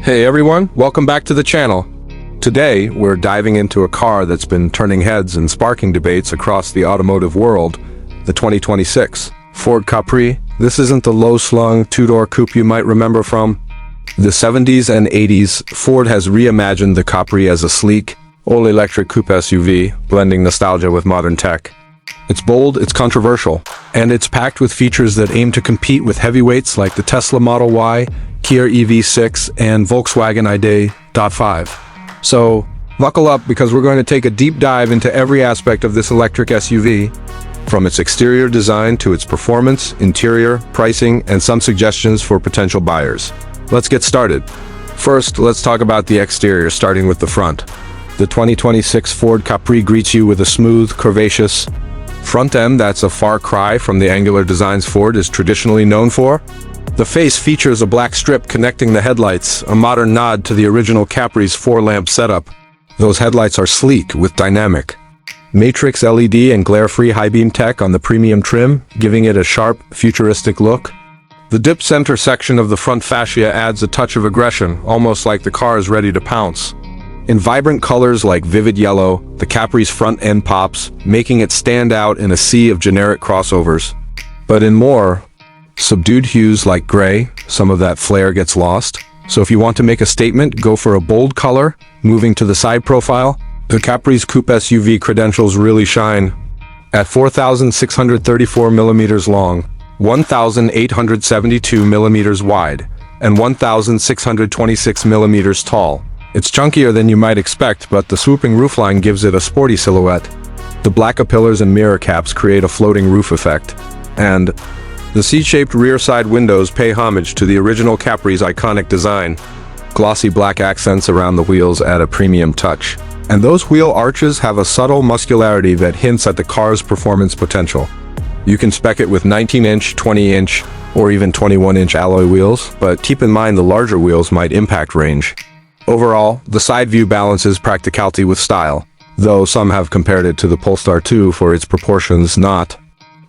Hey everyone, welcome back to the channel. Today, we're diving into a car that's been turning heads and sparking debates across the automotive world, the 2026 Ford Capri. This isn't the low-slung two-door coupe you might remember from the 70s and 80s. Ford has reimagined the Capri as a sleek, all-electric coupe SUV, blending nostalgia with modern tech. It's bold, it's controversial, and it's packed with features that aim to compete with heavyweights like the Tesla Model Y, Kia EV6, and Volkswagen ID.5. So, buckle up because we're going to take a deep dive into every aspect of this electric SUV, from its exterior design to its performance, interior, pricing, and some suggestions for potential buyers. Let's get started. First, let's talk about the exterior, starting with the front. The 2026 Ford Capri greets you with a smooth, curvaceous front end that's a far cry from the angular designs Ford is traditionally known for. The face features a black strip connecting the headlights, a modern nod to the original Capri's four-lamp setup. Those headlights are sleek with dynamic matrix LED and glare-free high-beam tech on the premium trim, giving it a sharp, futuristic look. The dip center section of the front fascia adds a touch of aggression, almost like the car is ready to pounce. In vibrant colors like vivid yellow, the Capri's front end pops, making it stand out in a sea of generic crossovers. But in more subdued hues like gray, some of that flair gets lost. So if you want to make a statement, go for a bold color. Moving to the side profile, the Capri's coupe SUV credentials really shine. At 4,634 millimeters long, 1,872 millimeters wide, and 1,626 millimeters tall, it's chunkier than you might expect, but the swooping roofline gives it a sporty silhouette. The black pillars and mirror caps create a floating roof effect, and the C-shaped rear side windows pay homage to the original Capri's iconic design. Glossy black accents around the wheels add a premium touch, and those wheel arches have a subtle muscularity that hints at the car's performance potential. You can spec it with 19-inch, 20-inch, or even 21-inch alloy wheels, but keep in mind the larger wheels might impact range. Overall, the side view balances practicality with style, though some have compared it to the Polestar 2 for its proportions. Not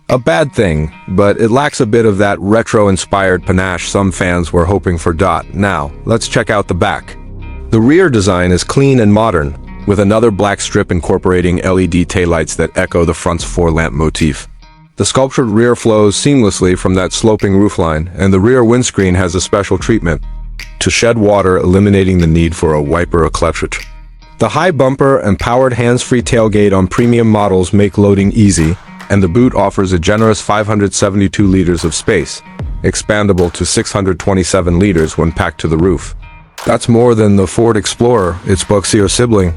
a bad thing, but it lacks a bit of that retro-inspired panache some fans were hoping for. Now, let's check out the back. The rear design is clean and modern, with another black strip incorporating LED taillights that echo the front's four-lamp motif. The sculptured rear flows seamlessly from that sloping roofline, and the rear windscreen has a special treatment to shed water, eliminating the need for a wiper or cartridge. The high bumper and powered hands-free tailgate on premium models make loading easy, and the boot offers a generous 572 liters of space, expandable to 627 liters when packed to the roof. That's more than the Ford Explorer, its boxier sibling,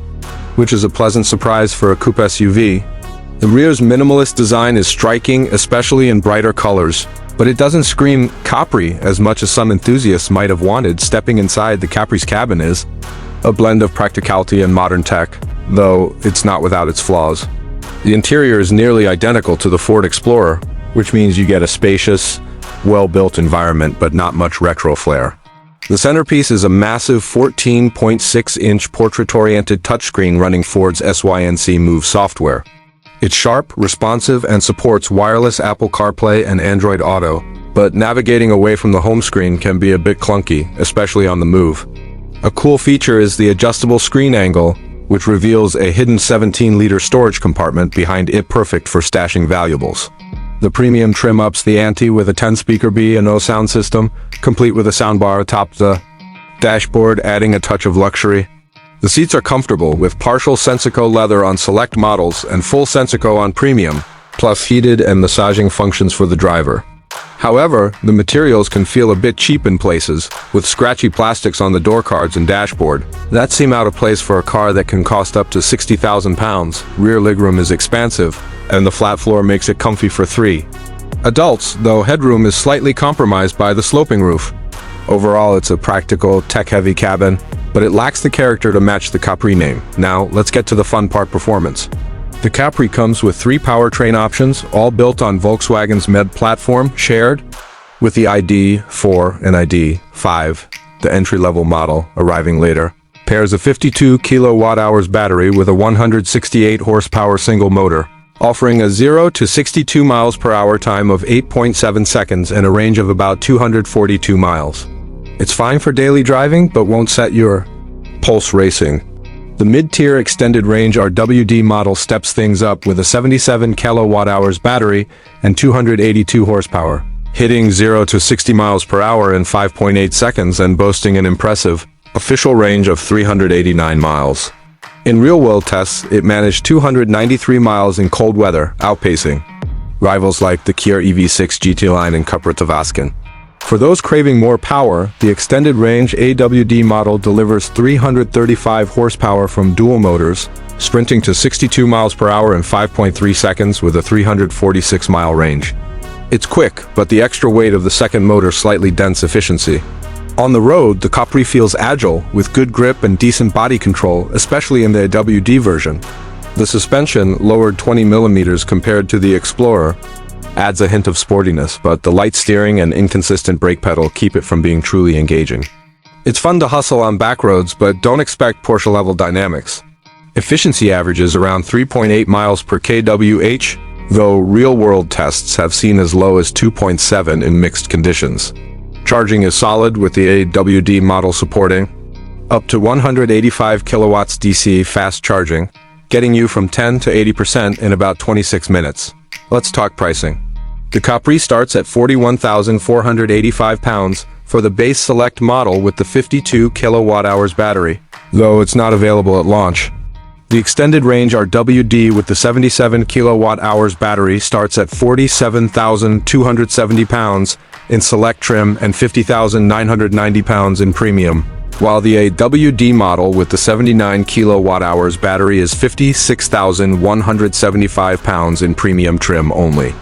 which is a pleasant surprise for a coupe SUV. The rear's minimalist design is striking, especially in brighter colors, but it doesn't scream Capri as much as some enthusiasts might have wanted. Stepping inside the Capri's cabin is a blend of practicality and modern tech, though it's not without its flaws. The interior is nearly identical to the Ford Explorer, which means you get a spacious, well-built environment but not much retro flair. The centerpiece is a massive 14.6-inch portrait-oriented touchscreen running Ford's SYNC Move software. It's sharp, responsive, and supports wireless Apple CarPlay and Android Auto, but navigating away from the home screen can be a bit clunky, especially on the move. A cool feature is the adjustable screen angle, which reveals a hidden 17-liter storage compartment behind it, perfect for stashing valuables. The premium trim ups the ante with a 10-speaker B&O sound system, complete with a soundbar atop the dashboard, adding a touch of luxury. The seats are comfortable, with partial Sensico leather on select models and full Sensico on premium, plus heated and massaging functions for the driver. However, the materials can feel a bit cheap in places, with scratchy plastics on the door cards and dashboard. That seem out of place for a car that can cost up to 60,000 pounds. Rear legroom is expansive, and the flat floor makes it comfy for three adults, though headroom is slightly compromised by the sloping roof. Overall, it's a practical, tech-heavy cabin, but it lacks the character to match the Capri name. Now, let's get to the fun part: performance. The Capri comes with 3 powertrain options, all built on Volkswagen's MED platform, shared with the ID.4 and ID.5. The entry-level model, arriving later, pairs a 52 kilowatt-hours battery with a 168 horsepower single motor, offering a 0 to 62 miles per hour time of 8.7 seconds and a range of about 242 miles. It's fine for daily driving, but won't set your pulse racing. The mid-tier extended range RWD model steps things up with a 77 kilowatt-hours battery and 282 horsepower, hitting 0 to 60 miles per hour in 5.8 seconds and boasting an impressive official range of 389 miles. In real-world tests, it managed 293 miles in cold weather, outpacing rivals like the Kia EV6 GT line and Cupra Tavascan. For those craving more power, the extended range AWD model delivers 335 horsepower from dual motors, sprinting to 62 miles per hour in 5.3 seconds with a 346-mile range. It's quick, but the extra weight of the second motor slightly dents efficiency. On the road, the Capri feels agile, with good grip and decent body control, especially in the AWD version. The suspension, lowered 20 millimeters compared to the Explorer, adds a hint of sportiness, but the light steering and inconsistent brake pedal keep it from being truly engaging. It's fun to hustle on back roads, but don't expect Porsche-level dynamics. Efficiency averages around 3.8 miles per kWh, though real-world tests have seen as low as 2.7 in mixed conditions. Charging is solid, with the AWD model supporting up to 185 kilowatts DC fast charging, getting you from 10 to 80% in about 26 minutes. Let's talk pricing. The Capri starts at £41,485 for the base select model with the 52 kilowatt-hours battery, though it's not available at launch. The extended range RWD with the 77 kilowatt-hours battery starts at £47,270 in select trim and £50,990 in premium, while the AWD model with the 79 kilowatt-hours battery is £56,175 in premium trim only.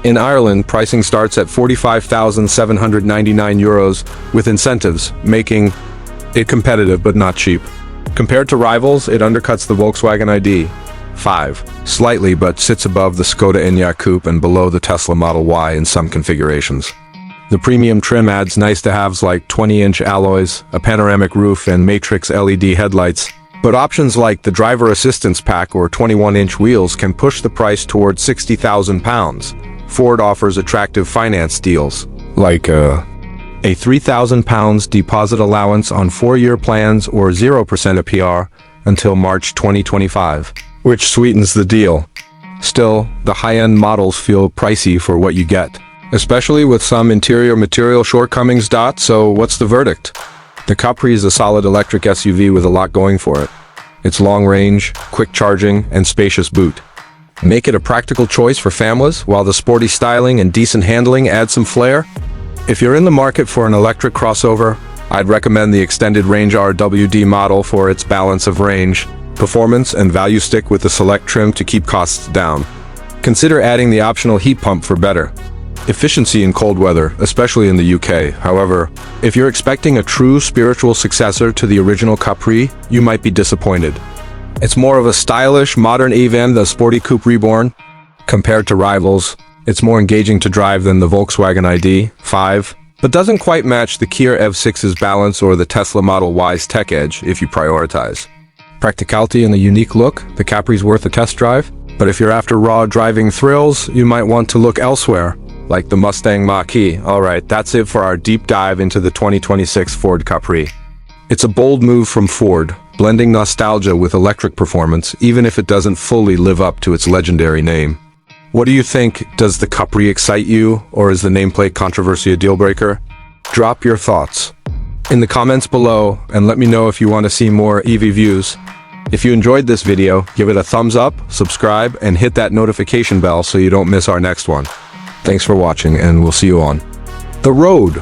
In Ireland, pricing starts at €45,799 with incentives, making it competitive but not cheap. Compared to rivals, it undercuts the Volkswagen ID.5 slightly, but sits above the Skoda Enyaq Coupe and below the Tesla Model Y in some configurations. The premium trim adds nice-to-haves like 20-inch alloys, a panoramic roof, and matrix LED headlights, but options like the driver assistance pack or 21-inch wheels can push the price towards £60,000. Ford offers attractive finance deals, like a £3,000 deposit allowance on 4-year plans or 0% APR until March 2025, which sweetens the deal. Still, the high-end models feel pricey for what you get, especially with some interior material shortcomings. So what's the verdict? The Capri is a solid electric SUV with a lot going for it. It's long range, quick charging, and spacious boot make it a practical choice for families, while the sporty styling and decent handling add some flair. If you're in the market for an electric crossover, I'd recommend the extended range RWD model for its balance of range, performance, and value. Stick with the select trim to keep costs down. Consider adding the optional heat pump for better efficiency in cold weather, especially in the UK. However, if you're expecting a true spiritual successor to the original Capri, you might be disappointed. It's more of a stylish, modern than the sporty coupe reborn. Compared to rivals, it's more engaging to drive than the Volkswagen ID.5, but doesn't quite match the Kia EV6's balance or the Tesla Model Y's tech edge if you prioritize practicality and a unique look. The Capri's worth a test drive, but if you're after raw driving thrills, you might want to look elsewhere, like the Mustang Mach-E. Alright, that's it for our deep dive into the 2026 Ford Capri. It's a bold move from Ford, blending nostalgia with electric performance, even if it doesn't fully live up to its legendary name. What do you think? Does the Capri excite you, or is the nameplate controversy a deal-breaker? Drop your thoughts in the comments below, and let me know if you want to see more EV views. If you enjoyed this video, give it a thumbs up, subscribe, and hit that notification bell so you don't miss our next one. Thanks for watching, and we'll see you on the road.